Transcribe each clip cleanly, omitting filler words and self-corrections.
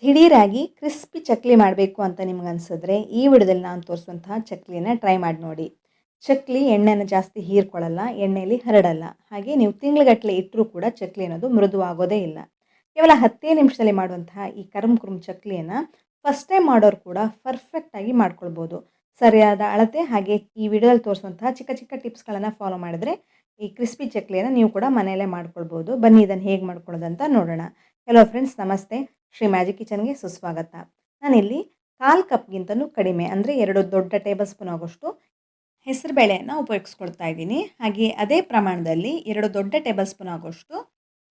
ದಿಢೀರಾಗಿ crispy chakli ಮಾಡಬೇಕು ಅಂತ ನಿಮ್ಗೆ ಅನ್ಸಿದ್ರೆ ಈ ವಿಡಿಯೋದಲ್ಲಿ ನಾನು ತೋರಿಸುವಂತಹ ಚಕ್ಲಿನ ಟ್ರೈ ಮಾಡಿ ನೋಡಿ. ಚಕ್ಲಿ ಎಣ್ಣೆನ ಜಾಸ್ತಿ ಹೀರ್ಕೊಳ್ಳಲ್ಲ, ಎಣ್ಣೆಯಲ್ಲಿ ಹರಡಲ್ಲ. ಹಾಗೆ ನೀವು ತಿಂಗ್ಳುಗಟ್ಟಲೆ ಇಟ್ಟರೂ ಕೂಡ ಚಕ್ಲಿ ಅನ್ನೋದು ಮೃದುವಾಗೋದೇ ಇಲ್ಲ. ಕೇವಲ 10 ನಿಮಿಷದಲ್ಲಿ ಮಾಡುವಂತಹ ಈ ಕರುಮ್ ಕುರುಮ್ ಚಕ್ಲಿಯನ್ನು ಫಸ್ಟ್ ಟೈಮ್ ಮಾಡೋರು ಕೂಡ ಪರ್ಫೆಕ್ಟಾಗಿ ಮಾಡ್ಕೊಳ್ಬೋದು. ಸರಿಯಾದ ಅಳತೆ ಹಾಗೆ ಈ ವಿಡಿಯೋದಲ್ಲಿ ತೋರಿಸುವಂತಹ ಚಿಕ್ಕ ಚಿಕ್ಕ ಟಿಪ್ಸ್ಗಳನ್ನು ಫಾಲೋ ಮಾಡಿದರೆ ಈ ಕ್ರಿಸ್ಪಿ ಚಕ್ಲಿಯನ್ನು ನೀವು ಕೂಡ ಮನೆಯಲ್ಲೇ ಮಾಡ್ಕೊಳ್ಬೋದು. ಬನ್ನಿ ಇದನ್ನು ಹೇಗೆ ಮಾಡ್ಕೊಳ್ಳೋದಂತ ನೋಡೋಣ. ಹಲೋ ಫ್ರೆಂಡ್ಸ್, ನಮಸ್ತೆ. ಶ್ರೀ ಮ್ಯಾಜಿಕ್ ಕಿಚನ್ಗೆ ಸುಸ್ವಾಗತ. ನಾನಿಲ್ಲಿ 1/4 ಕಪ್ಗಿಂತಲೂ ಕಡಿಮೆ ಅಂದರೆ 2 ದೊಡ್ಡ ಟೇಬಲ್ ಸ್ಪೂನ್ ಆಗೋಷ್ಟು ಹೆಸರುಬೇಳೆಯನ್ನು ಉಪಯೋಗಿಸ್ಕೊಳ್ತಾ ಇದ್ದೀನಿ. ಹಾಗೆ ಅದೇ ಪ್ರಮಾಣದಲ್ಲಿ 2 ದೊಡ್ಡ ಟೇಬಲ್ ಸ್ಪೂನ್ ಆಗೋಷ್ಟು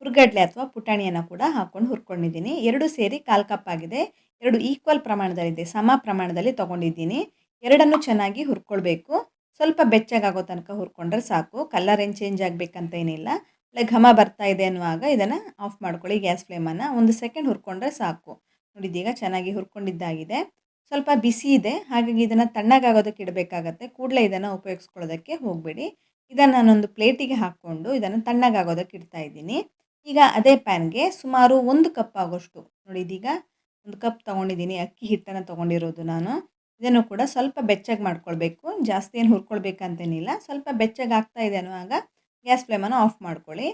ಹುರ್ಗಡ್ಲೆ ಅಥವಾ ಪುಟಾಣಿಯನ್ನು ಕೂಡ ಹಾಕ್ಕೊಂಡು ಹುರ್ಕೊಂಡಿದ್ದೀನಿ. 2 ಸೇರಿ 1/4 ಕಪ್ ಆಗಿದೆ. 2 ಈಕ್ವಲ್ ಪ್ರಮಾಣದಲ್ಲಿದೆ, ಸಮ ಪ್ರಮಾಣದಲ್ಲಿ ತೊಗೊಂಡಿದ್ದೀನಿ. ಎರಡನ್ನೂ ಚೆನ್ನಾಗಿ ಹುರ್ಕೊಳ್ಬೇಕು. ಸ್ವಲ್ಪ ಬೆಚ್ಚಗಾಗೋ ತನಕ ಹುರ್ಕೊಂಡ್ರೆ ಸಾಕು. ಕಲರ್ ಏನು ಚೇಂಜ್ ಆಗಬೇಕಂತ ಏನಿಲ್ಲ. ಘಮ ಬರ್ತಾ ಇದೆ ಅನ್ನುವಾಗ ಇದನ್ನು ಆಫ್ ಮಾಡ್ಕೊಳ್ಳಿ. ಗ್ಯಾಸ್ ಫ್ಲೇಮನ್ನು 1 ಸೆಕೆಂಡ್ ಹುರ್ಕೊಂಡ್ರೆ ಸಾಕು. ನೋಡಿದ್ದೀಗ ಚೆನ್ನಾಗಿ ಹುರ್ಕೊಂಡಿದ್ದಾಗಿದೆ. ಸ್ವಲ್ಪ ಬಿಸಿ ಇದೆ, ಹಾಗಾಗಿ ಇದನ್ನು ತಣ್ಣಗಾಗೋದಕ್ಕೆ ಇಡಬೇಕಾಗತ್ತೆ. ಕೂಡಲೇ ಇದನ್ನು ಉಪಯೋಗಿಸ್ಕೊಳ್ಳೋದಕ್ಕೆ ಹೋಗಬೇಡಿ. ಇದನ್ನು ನಾನೊಂದು ಪ್ಲೇಟಿಗೆ ಹಾಕ್ಕೊಂಡು ಇದನ್ನು ತಣ್ಣಗಾಗೋದಕ್ಕೆ ಇಡ್ತಾ ಇದ್ದೀನಿ. ಈಗ ಅದೇ ಪ್ಯಾನ್ಗೆ ಸುಮಾರು 1 ಕಪ್ ಆಗೋಷ್ಟು, ನೋಡಿ ಇದೀಗ 1 ಕಪ್ ತೊಗೊಂಡಿದ್ದೀನಿ ಅಕ್ಕಿ ಹಿಟ್ಟನ್ನು ತೊಗೊಂಡಿರೋದು ನಾನು. ಇದನ್ನು ಕೂಡ ಸ್ವಲ್ಪ ಬೆಚ್ಚಗೆ ಮಾಡ್ಕೊಳ್ಬೇಕು. ಜಾಸ್ತಿ ಏನು ಹುರ್ಕೊಳ್ಬೇಕಂತೇನಿಲ್ಲ. ಸ್ವಲ್ಪ ಬೆಚ್ಚಗೆ ಆಗ್ತಾ ಇದೆ ಅನ್ನುವಾಗ ಗ್ಯಾಸ್ ಫ್ಲೇಮನ್ನು ಆಫ್ ಮಾಡ್ಕೊಳ್ಳಿ.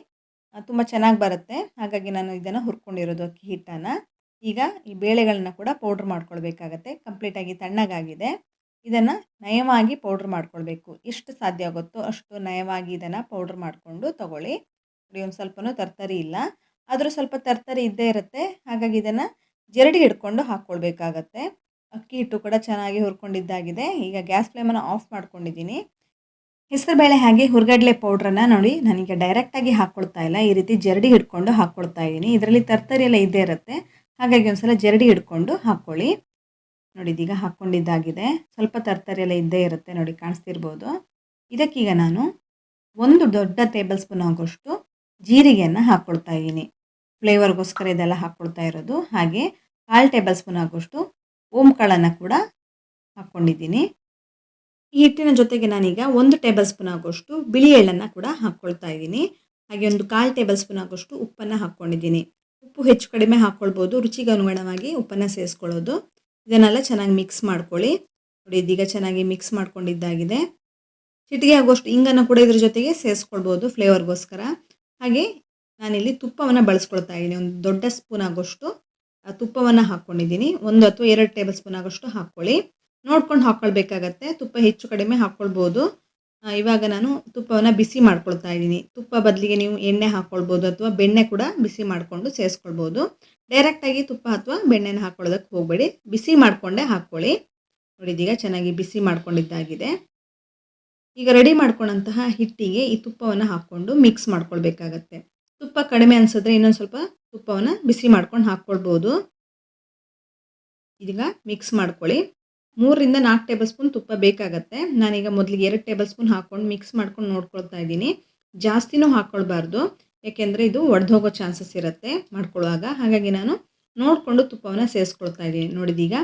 ತುಂಬ ಚೆನ್ನಾಗಿ ಬರುತ್ತೆ. ಹಾಗಾಗಿ ನಾನು ಇದನ್ನು ಹುರ್ಕೊಂಡಿರೋದು ಅಕ್ಕಿ ಹಿಟ್ಟನ್ನು. ಈಗ ಈ ಬೇಳೆಗಳನ್ನ ಕೂಡ ಪೌಡ್ರ್ ಮಾಡ್ಕೊಳ್ಬೇಕಾಗತ್ತೆ. ಕಂಪ್ಲೀಟಾಗಿ ತಣ್ಣಗಾಗಿದೆ. ಇದನ್ನು ನಯವಾಗಿ ಪೌಡ್ರ್ ಮಾಡ್ಕೊಳ್ಬೇಕು. ಎಷ್ಟು ಸಾಧ್ಯ ಆಗುತ್ತೋ ಅಷ್ಟು ನಯವಾಗಿ ಇದನ್ನು ಪೌಡ್ರ್ ಮಾಡಿಕೊಂಡು ತೊಗೊಳ್ಳಿ. ನೋಡಿ, ಒಂದು ಸ್ವಲ್ಪನೂ ತರ್ತರಿ ಇಲ್ಲ, ಆದರೂ ಸ್ವಲ್ಪ ತರ್ತರಿ ಇದ್ದೇ ಇರುತ್ತೆ. ಹಾಗಾಗಿ ಇದನ್ನು ಜರಡಿ ಹಿಡ್ಕೊಂಡು ಹಾಕ್ಕೊಳ್ಬೇಕಾಗತ್ತೆ. ಅಕ್ಕಿ ಹಿಟ್ಟು ಕೂಡ ಚೆನ್ನಾಗಿ ಹುರ್ಕೊಂಡಿದ್ದಾಗಿದೆ. ಈಗ ಗ್ಯಾಸ್ ಫ್ಲೇಮನ್ನು ಆಫ್ ಮಾಡ್ಕೊಂಡಿದ್ದೀನಿ. ಹೆಸರುಬೇಳೆ ಹಾಗೆ ಹುರ್ಗಡ್ಲೆ ಪೌಡ್ರನ್ನು ನೋಡಿ ನಾನೀಗ ಡೈರೆಕ್ಟಾಗಿ ಹಾಕ್ಕೊಳ್ತಾ ಇಲ್ಲ, ಈ ರೀತಿ ಜರಡಿ ಹಿಡ್ಕೊಂಡು ಹಾಕ್ಕೊಳ್ತಾ ಇದ್ದೀನಿ. ಇದರಲ್ಲಿ ತರ್ತರಿ ಎಲ್ಲ ಇದ್ದೇ ಇರುತ್ತೆ, ಹಾಗಾಗಿ ಒಂದು ಸಲ ಜರಡಿ ಹಿಡ್ಕೊಂಡು ಹಾಕ್ಕೊಳ್ಳಿ. ನೋಡಿ ಇದೀಗ ಹಾಕ್ಕೊಂಡಿದ್ದಾಗಿದೆ. ಸ್ವಲ್ಪ ತರ್ತರಿ ಎಲ್ಲ ಇದ್ದೇ ಇರುತ್ತೆ, ನೋಡಿ ಕಾಣಿಸ್ತಿರ್ಬೋದು. ಇದಕ್ಕೀಗ ನಾನು 1 ದೊಡ್ಡ ಟೇಬಲ್ ಸ್ಪೂನ್ ಆಗೋಷ್ಟು ಜೀರಿಗೆಯನ್ನು ಹಾಕ್ಕೊಳ್ತಾ ಇದ್ದೀನಿ. ಫ್ಲೇವರ್ಗೋಸ್ಕರ ಇದೆಲ್ಲ ಹಾಕ್ಕೊಳ್ತಾ ಇರೋದು. ಹಾಗೆ 1/4 ಟೇಬಲ್ ಸ್ಪೂನ್ ಆಗೋಷ್ಟು ಓಂಕಾಳನ್ನು ಕೂಡ ಹಾಕ್ಕೊಂಡಿದ್ದೀನಿ. ಈ ಹಿಟ್ಟಿನ ಜೊತೆಗೆ ನಾನೀಗ 1 ಟೇಬಲ್ ಸ್ಪೂನ್ ಆಗೋಷ್ಟು ಬಿಳಿ ಎಳ್ಳನ್ನು ಕೂಡ ಹಾಕ್ಕೊಳ್ತಾ ಇದ್ದೀನಿ. ಹಾಗೆ ಒಂದು 1/4 ಟೇಬಲ್ ಸ್ಪೂನ್ ಆಗೋಷ್ಟು ಉಪ್ಪನ್ನು ಹಾಕ್ಕೊಂಡಿದ್ದೀನಿ. ಉಪ್ಪು ಹೆಚ್ಚು ಕಡಿಮೆ ಹಾಕ್ಕೊಳ್ಬೋದು, ರುಚಿಗೆ ಅನುಗುಣವಾಗಿ ಉಪ್ಪನ್ನು ಸೇರಿಸ್ಕೊಳ್ಳೋದು. ಇದನ್ನೆಲ್ಲ ಚೆನ್ನಾಗಿ ಮಿಕ್ಸ್ ಮಾಡ್ಕೊಳ್ಳಿ. ನೋಡಿ ಇದೀಗ ಚೆನ್ನಾಗಿ ಮಿಕ್ಸ್ ಮಾಡ್ಕೊಂಡಿದ್ದಾಗಿದೆ. ಚಿಟಿಕೆ ಆಗೋಷ್ಟು ಇಂಗನ್ನು ಕೂಡ ಇದ್ರ ಜೊತೆಗೆ ಸೇರಿಸ್ಕೊಳ್ಬೋದು ಫ್ಲೇವರ್ಗೋಸ್ಕರ. ಹಾಗೆ ನಾನಿಲ್ಲಿ ತುಪ್ಪವನ್ನು ಬಳಸ್ಕೊಳ್ತಾ ಇದ್ದೀನಿ. ಒಂದು ದೊಡ್ಡ ಸ್ಪೂನ್ ಆಗೋಷ್ಟು ತುಪ್ಪವನ್ನು ಹಾಕ್ಕೊಂಡಿದ್ದೀನಿ. 1 ಅಥವಾ 2 ಟೇಬಲ್ ಸ್ಪೂನ್ ಆಗೋಷ್ಟು ಹಾಕ್ಕೊಳ್ಳಿ. ನೋಡ್ಕೊಂಡು ಹಾಕ್ಕೊಳ್ಬೇಕಾಗತ್ತೆ. ತುಪ್ಪ ಹೆಚ್ಚು ಕಡಿಮೆ ಹಾಕ್ಕೊಳ್ಬೋದು. ಇವಾಗ ನಾನು ತುಪ್ಪವನ್ನು ಬಿಸಿ ಮಾಡ್ಕೊಳ್ತಾ ಇದ್ದೀನಿ. ತುಪ್ಪ ಬದಲಿಗೆ ನೀವು ಎಣ್ಣೆ ಹಾಕ್ಕೊಳ್ಬೋದು ಅಥವಾ ಬೆಣ್ಣೆ ಕೂಡ ಬಿಸಿ ಮಾಡಿಕೊಂಡು ಸೇರಿಸ್ಕೊಳ್ಬೋದು. ಡೈರೆಕ್ಟಾಗಿ ತುಪ್ಪ ಅಥವಾ ಬೆಣ್ಣೆನ ಹಾಕ್ಕೊಳ್ಳೋದಕ್ಕೆ ಹೋಗಬೇಡಿ, ಬಿಸಿ ಮಾಡಿಕೊಂಡೇ ಹಾಕ್ಕೊಳ್ಳಿ. ನೋಡಿ ಇದೀಗ ಚೆನ್ನಾಗಿ ಬಿಸಿ ಮಾಡ್ಕೊಂಡಿದ್ದಾಗಿದೆ. ಈಗ ರೆಡಿ ಮಾಡ್ಕೊಂಡಂತಹ ಹಿಟ್ಟಿಗೆ ಈ ತುಪ್ಪವನ್ನು ಹಾಕ್ಕೊಂಡು ಮಿಕ್ಸ್ ಮಾಡ್ಕೊಳ್ಬೇಕಾಗತ್ತೆ. ತುಪ್ಪ ಕಡಿಮೆ ಅನಿಸಿದ್ರೆ ಇನ್ನೊಂದು ಸ್ವಲ್ಪ ತುಪ್ಪವನ್ನು ಬಿಸಿ ಮಾಡ್ಕೊಂಡು ಹಾಕ್ಕೊಳ್ಬೋದು. ಇದೀಗ ಮಿಕ್ಸ್ ಮಾಡ್ಕೊಳ್ಳಿ. 3ರಿಂದ 4 ಟೇಬಲ್ ಸ್ಪೂನ್ ತುಪ್ಪ ಬೇಕಾಗತ್ತೆ. ನಾನೀಗ ಮೊದಲಿಗೆ 2 ಟೇಬಲ್ ಸ್ಪೂನ್ ಹಾಕ್ಕೊಂಡು ಮಿಕ್ಸ್ ಮಾಡ್ಕೊಂಡು ನೋಡ್ಕೊಳ್ತಾ ಇದ್ದೀನಿ. ಜಾಸ್ತಿನೂ ಹಾಕ್ಕೊಳ್ಬಾರ್ದು, ಯಾಕೆಂದರೆ ಇದು ಒಡೆದೋಗೋ ಚಾನ್ಸಸ್ ಇರುತ್ತೆ ಮಾಡ್ಕೊಳ್ಳುವಾಗ. ಹಾಗಾಗಿ ನಾನು ನೋಡಿಕೊಂಡು ತುಪ್ಪವನ್ನು ಸೇರಿಸ್ಕೊಳ್ತಾ ಇದ್ದೀನಿ. ನೋಡಿದೀಗ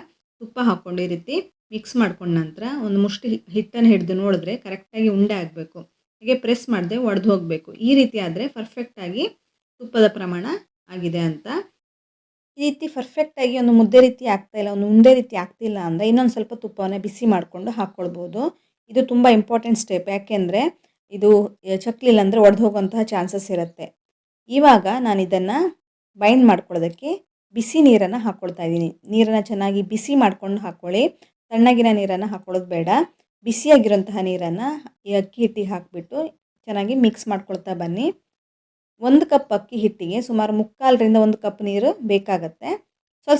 ತುಪ್ಪ ಹಾಕ್ಕೊಂಡು ಈ ರೀತಿ ಮಿಕ್ಸ್ ಮಾಡ್ಕೊಂಡ ನಂತರ ಒಂದು ಮುಷ್ಟಿ ಹಿಟ್ಟನ್ನು ಹಿಡಿದು ನೋಡಿದ್ರೆ ಕರೆಕ್ಟಾಗಿ ಉಂಡೆ ಆಗಬೇಕು. ಹಾಗೆ ಪ್ರೆಸ್ ಮಾಡದೆ ಒಡೆದು ಹೋಗಬೇಕು. ಈ ರೀತಿ ಆದರೆ ಪರ್ಫೆಕ್ಟಾಗಿ ತುಪ್ಪದ ಪ್ರಮಾಣ ಆಗಿದೆ ಅಂತ. ಈ ರೀತಿ ಪರ್ಫೆಕ್ಟಾಗಿ ಒಂದು ಮುದ್ದೆ ರೀತಿ ಆಗ್ತಾಯಿಲ್ಲ, ಒಂದು ಉಂಡೆ ರೀತಿ ಆಗ್ತಿಲ್ಲ ಅಂದರೆ ಇನ್ನೊಂದು ಸ್ವಲ್ಪ ತುಪ್ಪವನ್ನು ಬಿಸಿ ಮಾಡಿಕೊಂಡು ಹಾಕ್ಕೊಳ್ಬೋದು. ಇದು ತುಂಬ ಇಂಪಾರ್ಟೆಂಟ್ ಸ್ಟೆಪ್, ಯಾಕೆಂದರೆ ಇದು ಚಕ್ಲಿಲ್ಲ ಅಂದರೆ ಒಡೆದು ಹೋಗುವಂತಹ ಚಾನ್ಸಸ್ ಇರುತ್ತೆ. ಇವಾಗ ನಾನು ಇದನ್ನು ಬೈಂಡ್ ಮಾಡ್ಕೊಳ್ಳೋದಕ್ಕೆ ಬಿಸಿ ನೀರನ್ನು ಹಾಕ್ಕೊಳ್ತಾ ಇದ್ದೀನಿ. ನೀರನ್ನು ಚೆನ್ನಾಗಿ ಬಿಸಿ ಮಾಡ್ಕೊಂಡು ಹಾಕ್ಕೊಳ್ಳಿ. ತಣ್ಣಗಿನ ನೀರನ್ನು ಹಾಕ್ಕೊಳ್ಳೋದು ಬೇಡ. ಬಿಸಿಯಾಗಿರೋಂತಹ ನೀರನ್ನು ಈ ಅಕ್ಕಿ ಹಿಟ್ಟಿಗೆ ಹಾಕಿಬಿಟ್ಟು ಚೆನ್ನಾಗಿ ಮಿಕ್ಸ್ ಮಾಡ್ಕೊಳ್ತಾ ಬನ್ನಿ. 1 ಕಪ್ ಅಕ್ಕಿ ಹಿಟ್ಟಿಗೆ ಸುಮಾರು 3/4ರಿಂದ 1 ಕಪ್ ನೀರು ಬೇಕಾಗತ್ತೆ.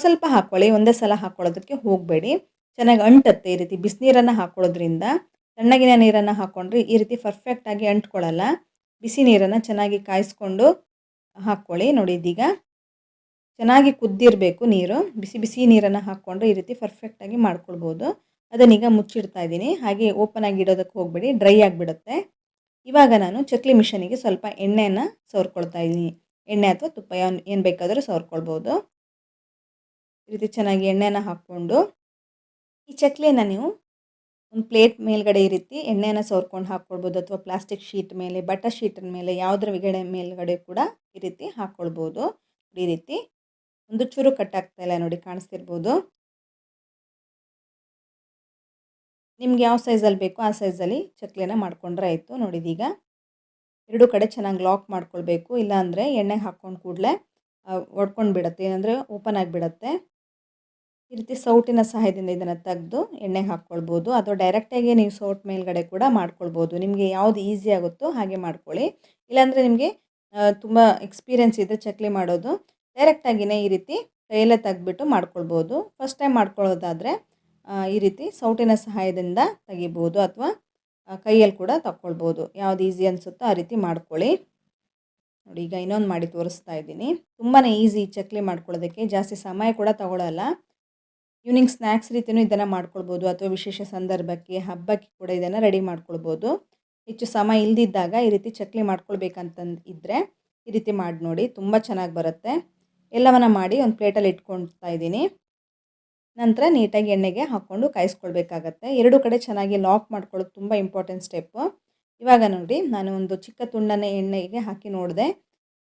ಸ್ವಲ್ಪ ಹಾಕ್ಕೊಳ್ಳಿ, ಒಂದೇ ಸಲ ಹಾಕ್ಕೊಳ್ಳೋದಕ್ಕೆ ಹೋಗಬೇಡಿ. ಚೆನ್ನಾಗಿ ಅಂಟುತ್ತೆ. ಈ ರೀತಿ ಬಿಸಿನೀರನ್ನು ಹಾಕ್ಕೊಳ್ಳೋದ್ರಿಂದ. ತಣ್ಣಗಿನ ನೀರನ್ನು ಹಾಕ್ಕೊಂಡ್ರೆ ಈ ರೀತಿ ಪರ್ಫೆಕ್ಟಾಗಿ ಅಂಟ್ಕೊಳ್ಳಲ್ಲ. ಬಿಸಿ ನೀರನ್ನು ಚೆನ್ನಾಗಿ ಕಾಯಿಸ್ಕೊಂಡು ಹಾಕ್ಕೊಳ್ಳಿ. ನೋಡಿ ಇದೀಗ ಚೆನ್ನಾಗಿ ಕುದ್ದಿರಬೇಕು ನೀರು. ಬಿಸಿ ಬಿಸಿ ನೀರನ್ನು ಹಾಕ್ಕೊಂಡ್ರೆ ಈ ರೀತಿ ಪರ್ಫೆಕ್ಟಾಗಿ ಮಾಡ್ಕೊಳ್ಬೋದು. ಅದನ್ನೀಗ ಮುಚ್ಚಿಡ್ತಾ ಇದ್ದೀನಿ. ಹಾಗೆ ಓಪನ್ ಆಗಿ ಇಡೋದಕ್ಕೆ ಹೋಗಬೇಡಿ, ಡ್ರೈ ಆಗಿಬಿಡುತ್ತೆ. ಇವಾಗ ನಾನು ಚಕ್ಲಿ ಮಿಷನಿಗೆ ಸ್ವಲ್ಪ ಎಣ್ಣೆಯನ್ನು ಸವರ್ಕೊಳ್ತಾ ಇದ್ದೀನಿ. ಎಣ್ಣೆ ಅಥವಾ ತುಪ್ಪ ಏನು ಬೇಕಾದರೂ ಸವರ್ಕೊಳ್ಬೋದು. ಈ ರೀತಿ ಚೆನ್ನಾಗಿ ಎಣ್ಣೆನ ಹಾಕ್ಕೊಂಡು ಈ ಚಕ್ಲಿಯನ್ನು ನೀವು ಒಂದು ಪ್ಲೇಟ್ ಮೇಲ್ಗಡೆ ಈ ರೀತಿ ಎಣ್ಣೆಯನ್ನು ಸವರ್ಕೊಂಡು ಹಾಕ್ಕೊಳ್ಬೋದು, ಅಥವಾ ಪ್ಲಾಸ್ಟಿಕ್ ಶೀಟ್ ಮೇಲೆ, ಬಟರ್ ಶೀಟಿನ ಮೇಲೆ, ಯಾವುದರ ಮೇಲ್ಗಡೆ ಕೂಡ ಈ ರೀತಿ ಹಾಕ್ಕೊಳ್ಬೋದು. ಈ ರೀತಿ ಒಂದು ಚೂರು ಕಟ್ಟಾಗ್ತಾ ಇಲ್ಲ ನೋಡಿ, ಕಾಣಿಸ್ತಿರ್ಬೋದು. ನಿಮ್ಗೆ ಯಾವ ಸೈಜಲ್ಲಿ ಬೇಕೋ ಆ ಸೈಜಲ್ಲಿ ಚಕ್ಲಿನ ಮಾಡ್ಕೊಂಡ್ರೆ ಆಯಿತು. ನೋಡಿದೀಗ ಎರಡೂ ಕಡೆ ಚೆನ್ನಾಗಿ ಲಾಕ್ ಮಾಡ್ಕೊಳ್ಬೇಕು, ಇಲ್ಲಾಂದರೆ ಎಣ್ಣೆಗೆ ಹಾಕ್ಕೊಂಡು ಕೂಡಲೇ ಒಡ್ಕೊಂಡು ಬಿಡುತ್ತೆ, ಏನಂದರೆ ಓಪನ್ ಆಗಿಬಿಡತ್ತೆ. ಈ ರೀತಿ ಸೌಟಿನ ಸಹಾಯದಿಂದ ಇದನ್ನು ತೆಗೆದು ಎಣ್ಣೆಗೆ ಹಾಕ್ಕೊಳ್ಬೋದು, ಅಥವಾ ಡೈರೆಕ್ಟಾಗಿ ನೀವು ಸೌಟ್ ಮೇಲ್ಗಡೆ ಕೂಡ ಮಾಡ್ಕೊಳ್ಬೋದು. ನಿಮಗೆ ಯಾವುದು ಈಸಿ ಆಗುತ್ತೋ ಹಾಗೆ ಮಾಡ್ಕೊಳ್ಳಿ. ಇಲ್ಲಾಂದರೆ ನಿಮಗೆ ತುಂಬ ಎಕ್ಸ್ಪೀರಿಯೆನ್ಸ್ ಇದ್ದರೆ ಚಕ್ಲಿ ಮಾಡೋದು, ಡೈರೆಕ್ಟಾಗಿಯೇ ಈ ರೀತಿ ಕೈಯಲ್ಲೇ ತೆಗೆದ್ಬಿಟ್ಟು ಮಾಡ್ಕೊಳ್ಬೋದು. ಫಸ್ಟ್ ಟೈಮ್ ಮಾಡ್ಕೊಳ್ಳೋದಾದರೆ ಈ ರೀತಿ ಸೌಟಿನ ಸಹಾಯದಿಂದ ತೆಗಿಬೋದು, ಅಥವಾ ಕೈಯಲ್ಲಿ ಕೂಡ ತಗೊಳ್ಬೋದು. ಯಾವುದು ಈಸಿ ಅನಿಸುತ್ತೋ ಆ ರೀತಿ ಮಾಡ್ಕೊಳ್ಳಿ. ನೋಡಿ, ಈಗ ಇನ್ನೊಂದು ಮಾಡಿ ತೋರಿಸ್ತಾ ಇದ್ದೀನಿ. ತುಂಬಾ ಈಸಿ ಚಕ್ಲಿ ಮಾಡ್ಕೊಳ್ಳೋದಕ್ಕೆ, ಜಾಸ್ತಿ ಸಮಯ ಕೂಡ ತಗೊಳ್ಳಲ್ಲ. ಈವ್ನಿಂಗ್ ಸ್ನ್ಯಾಕ್ಸ್ ರೀತಿಯೂ ಇದನ್ನು ಮಾಡ್ಕೊಳ್ಬೋದು, ಅಥವಾ ವಿಶೇಷ ಸಂದರ್ಭಕ್ಕೆ, ಹಬ್ಬಕ್ಕೆ ಕೂಡ ಇದನ್ನು ರೆಡಿ ಮಾಡ್ಕೊಳ್ಬೋದು. ಹೆಚ್ಚು ಸಮಯ ಇಲ್ಲದಿದ್ದಾಗ ಈ ರೀತಿ ಚಕ್ಲಿ ಮಾಡ್ಕೊಳ್ಬೇಕಂತಂದು ಇದ್ದರೆ ಈ ರೀತಿ ಮಾಡಿ ನೋಡಿ, ತುಂಬ ಚೆನ್ನಾಗಿ ಬರುತ್ತೆ. ಎಲ್ಲವನ್ನ ಮಾಡಿ ಒಂದು ಪ್ಲೇಟಲ್ಲಿ ಇಟ್ಕೊಳ್ತಾ ಇದ್ದೀನಿ. ನಂತರ ನೀಟಾಗಿ ಎಣ್ಣೆಗೆ ಹಾಕ್ಕೊಂಡು ಕಾಯಿಸ್ಕೊಳ್ಬೇಕಾಗತ್ತೆ. ಎರಡೂ ಕಡೆ ಚೆನ್ನಾಗಿ ಲಾಕ್ ಮಾಡ್ಕೊಳ್ಳೋದು ತುಂಬ ಇಂಪಾರ್ಟೆಂಟ್ ಸ್ಟೆಪ್ಪು. ಇವಾಗ ನೋಡಿ, ನಾನು ಒಂದು ಚಿಕ್ಕ ತುಂಡನ್ನು ಎಣ್ಣೆಗೆ ಹಾಕಿ ನೋಡಿದೆ.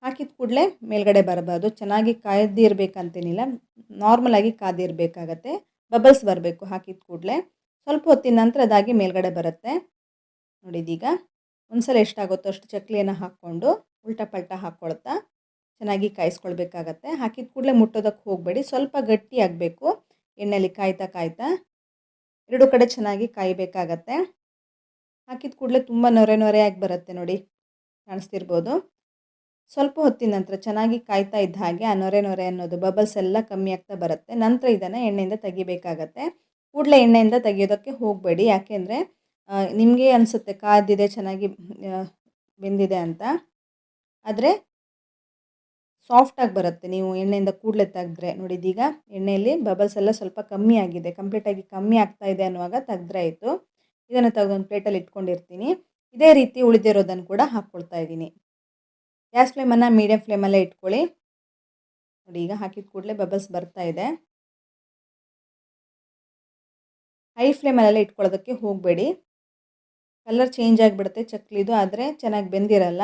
ಹಾಕಿದ ಕೂಡಲೇ ಮೇಲ್ಗಡೆ ಬರಬಾರ್ದು, ಚೆನ್ನಾಗಿ ಕಾಯ್ದಿರಬೇಕಂತೇನಿಲ್ಲ, ನಾರ್ಮಲಾಗಿ ಕಾದಿರಬೇಕಾಗತ್ತೆ. ಬಬಲ್ಸ್ ಬರಬೇಕು ಹಾಕಿದ ಕೂಡಲೇ. ಸ್ವಲ್ಪ ಹೊತ್ತಿನ ನಂತರ ಅದಾಗಿ ಮೇಲ್ಗಡೆ ಬರುತ್ತೆ. ನೋಡಿದೀಗ ಒಂದು ಸಲ ಎಷ್ಟಾಗುತ್ತೋ ಅಷ್ಟು ಚಕ್ಲಿಯನ್ನು ಹಾಕ್ಕೊಂಡು ಉಲ್ಟಾ ಪಲ್ಟಾ ಹಾಕ್ಕೊಳ್ತಾ ಚೆನ್ನಾಗಿ ಕಾಯಿಸ್ಕೊಳ್ಬೇಕಾಗತ್ತೆ. ಹಾಕಿದ ಕೂಡಲೇ ಮುಟ್ಟೋದಕ್ಕೆ ಹೋಗಬೇಡಿ, ಸ್ವಲ್ಪ ಗಟ್ಟಿ ಆಗಬೇಕು. ಎಣ್ಣೆಯಲ್ಲಿ ಕಾಯ್ತಾ ಕಾಯ್ತಾ ಎರಡೂ ಕಡೆ ಚೆನ್ನಾಗಿ ಕಾಯಬೇಕಾಗತ್ತೆ. ಹಾಕಿದ ಕೂಡಲೇ ತುಂಬ ನೊರೆ ನೊರೆಯಾಗಿ ಬರುತ್ತೆ ನೋಡಿ, ಕಾಣಿಸ್ತಿರ್ಬೋದು. ಸ್ವಲ್ಪ ಹೊತ್ತಿನ ನಂತರ ಚೆನ್ನಾಗಿ ಕಾಯ್ತಾ ಇದ್ದ ಹಾಗೆ ಆ ನೊರೆ ನೊರೆ ಅನ್ನೋದು ಬಬಲ್ಸ್ ಎಲ್ಲ ಕಮ್ಮಿ ಆಗ್ತಾ ಬರುತ್ತೆ. ನಂತರ ಇದನ್ನು ಎಣ್ಣೆಯಿಂದ ತೆಗಿಬೇಕಾಗತ್ತೆ. ಕೂಡಲೇ ಎಣ್ಣೆಯಿಂದ ತೆಗಿಯೋದಕ್ಕೆ ಹೋಗಬೇಡಿ, ಯಾಕೆಂದರೆ ನಿಮಗೆ ಅನಿಸುತ್ತೆ ಕಾದಿದೆ, ಚೆನ್ನಾಗಿ ಬೆಂದಿದೆ ಅಂತ, ಆದರೆ ಸಾಫ್ಟಾಗಿ ಬರುತ್ತೆ ನೀವು ಎಣ್ಣೆಯಿಂದ ಕೂಡಲೇ ತೆಗೆದ್ರೆ. ನೋಡಿದೀಗ ಎಣ್ಣೆಯಲ್ಲಿ ಬಬಲ್ಸ್ ಎಲ್ಲ ಸ್ವಲ್ಪ ಕಮ್ಮಿ ಆಗಿದೆ, ಕಂಪ್ಲೀಟಾಗಿ ಕಮ್ಮಿ ಆಗ್ತಾ ಇದೆ ಅನ್ನುವಾಗ ತೆಗೆದ್ರೆ ಆಯಿತು. ಇದನ್ನು ತೆಗೆದೊಂದು ಪ್ಲೇಟಲ್ಲಿ ಇಟ್ಕೊಂಡಿರ್ತೀನಿ. ಇದೇ ರೀತಿ ಉಳಿದಿರೋದನ್ನು ಕೂಡ ಹಾಕ್ಕೊಳ್ತಾ ಇದ್ದೀನಿ. ಗ್ಯಾಸ್ ಫ್ಲೇಮನ್ನು ಮೀಡಿಯಮ್ ಫ್ಲೇಮಲ್ಲೇ ಇಟ್ಕೊಳ್ಳಿ. ನೋಡಿ, ಈಗ ಹಾಕಿದ ಕೂಡಲೇ ಬಬಲ್ಸ್ ಬರ್ತಾ ಇದೆ. ಹೈ ಫ್ಲೇಮಲ್ಲೆಲ್ಲ ಇಟ್ಕೊಳ್ಳೋದಕ್ಕೆ ಹೋಗಬೇಡಿ, ಕಲರ್ ಚೇಂಜ್ ಆಗಿಬಿಡುತ್ತೆ ಚಕ್ಲಿದು, ಆದರೆ ಚೆನ್ನಾಗಿ ಬೆಂದಿರಲ್ಲ.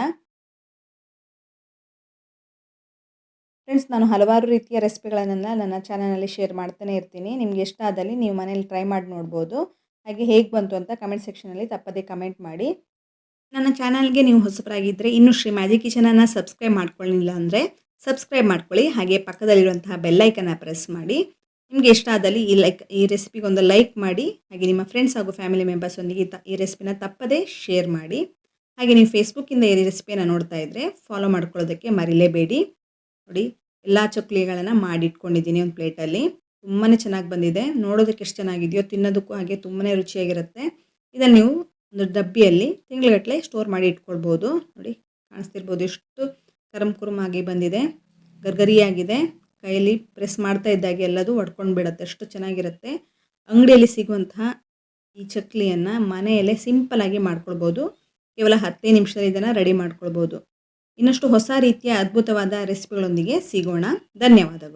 ಫ್ರೆಂಡ್ಸ್, ನಾನು ಹಲವಾರು ರೀತಿಯ ರೆಸಿಪಿಗಳನ್ನೆಲ್ಲ ನನ್ನ ಚಾನಲಲ್ಲಿ ಶೇರ್ ಮಾಡ್ತಾನೆ ಇರ್ತೀನಿ. ನಿಮ್ಗೆ ಇಷ್ಟ ಆದಲ್ಲಿ ನೀವು ಮನೇಲಿ ಟ್ರೈ ಮಾಡಿ ನೋಡ್ಬೋದು. ಹಾಗೆ ಹೇಗೆ ಬಂತು ಅಂತ ಕಮೆಂಟ್ ಸೆಕ್ಷನಲ್ಲಿ ತಪ್ಪದೇ ಕಮೆಂಟ್ ಮಾಡಿ. ನನ್ನ ಚಾನಲ್ಗೆ ನೀವು ಹೊಸಬರಾಗಿದ್ದರೆ ಇನ್ನೂ ಶ್ರೀ ಮ್ಯಾಜಿಕ್ ಕಿಚನನ್ನು ಸಬ್ಸ್ಕ್ರೈಬ್ ಮಾಡ್ಕೊಳ್ಳಿಲ್ಲ ಅಂದರೆ ಸಬ್ಸ್ಕ್ರೈಬ್ ಮಾಡ್ಕೊಳ್ಳಿ. ಹಾಗೆ ಪಕ್ಕದಲ್ಲಿರುವಂತಹ ಬೆಲ್ಲೈಕನ್ನ ಪ್ರೆಸ್ ಮಾಡಿ. ನಿಮಗೆ ಇಷ್ಟ ಆದಲ್ಲಿ ಈ ರೆಸಿಪಿಗೊಂದು ಲೈಕ್ ಮಾಡಿ. ಹಾಗೆ ನಿಮ್ಮ ಫ್ರೆಂಡ್ಸ್ ಹಾಗೂ ಫ್ಯಾಮಿಲಿ ಮೆಂಬರ್ಸೊಂದಿಗೆ ಈ ರೆಸಿಪಿನ ತಪ್ಪದೇ ಶೇರ್ ಮಾಡಿ. ಹಾಗೆ ನೀವು ಫೇಸ್ಬುಕ್ಕಿಂದ ಈ ರೆಸಿಪಿಯನ್ನು ನೋಡ್ತಾ ಇದ್ದರೆ ಫಾಲೋ ಮಾಡ್ಕೊಳ್ಳೋದಕ್ಕೆ ಮರಿಲೇಬೇಡಿ. ನೋಡಿ, ಎಲ್ಲ ಚಕ್ಲಿಗಳನ್ನು ಮಾಡಿಟ್ಕೊಂಡಿದ್ದೀನಿ ಒಂದು ಪ್ಲೇಟಲ್ಲಿ. ತುಂಬಾ ಚೆನ್ನಾಗಿ ಬಂದಿದೆ, ನೋಡೋದಕ್ಕೆ ಎಷ್ಟು ಚೆನ್ನಾಗಿದೆಯೋ, ತಿನ್ನೋದಕ್ಕೂ ಹಾಗೆ ತುಂಬಾ ರುಚಿಯಾಗಿರುತ್ತೆ. ಇದನ್ನು ನೀವು ಒಂದು ಡಬ್ಬಿಯಲ್ಲಿ ತಿಂಗಳಗಟ್ಟಲೆ ಸ್ಟೋರ್ ಮಾಡಿ ಇಟ್ಕೊಳ್ಬೋದು. ನೋಡಿ, ಕಾಣಿಸ್ತಿರ್ಬೋದು ಎಷ್ಟು ಕುರುಮಾಗಿ ಬಂದಿದೆ, ಗರ್ಗರಿಯಾಗಿದೆ. ಕೈಯಲ್ಲಿ ಪ್ರೆಸ್ ಮಾಡ್ತಾ ಇದ್ದಾಗೆ ಎಲ್ಲದು ಒಡ್ಕೊಂಡು ಬಿಡುತ್ತೆ, ಅಷ್ಟು ಚೆನ್ನಾಗಿರುತ್ತೆ. ಅಂಗಡಿಯಲ್ಲಿ ಸಿಗುವಂತಹ ಈ ಚಕ್ಲಿಯನ್ನು ಮನೆಯಲ್ಲೇ ಸಿಂಪಲಾಗಿ ಮಾಡ್ಕೊಳ್ಬೋದು. ಕೇವಲ 10 ನಿಮಿಷದಲ್ಲಿ ಇದನ್ನು ರೆಡಿ ಮಾಡ್ಕೊಳ್ಬೋದು. ಇನ್ನಷ್ಟು ಹೊಸ ರೀತಿಯ ಅದ್ಭುತವಾದ ರೆಸಿಪಿಗಳೊಂದಿಗೆ ಸಿಗೋಣ. ಧನ್ಯವಾದಗಳು.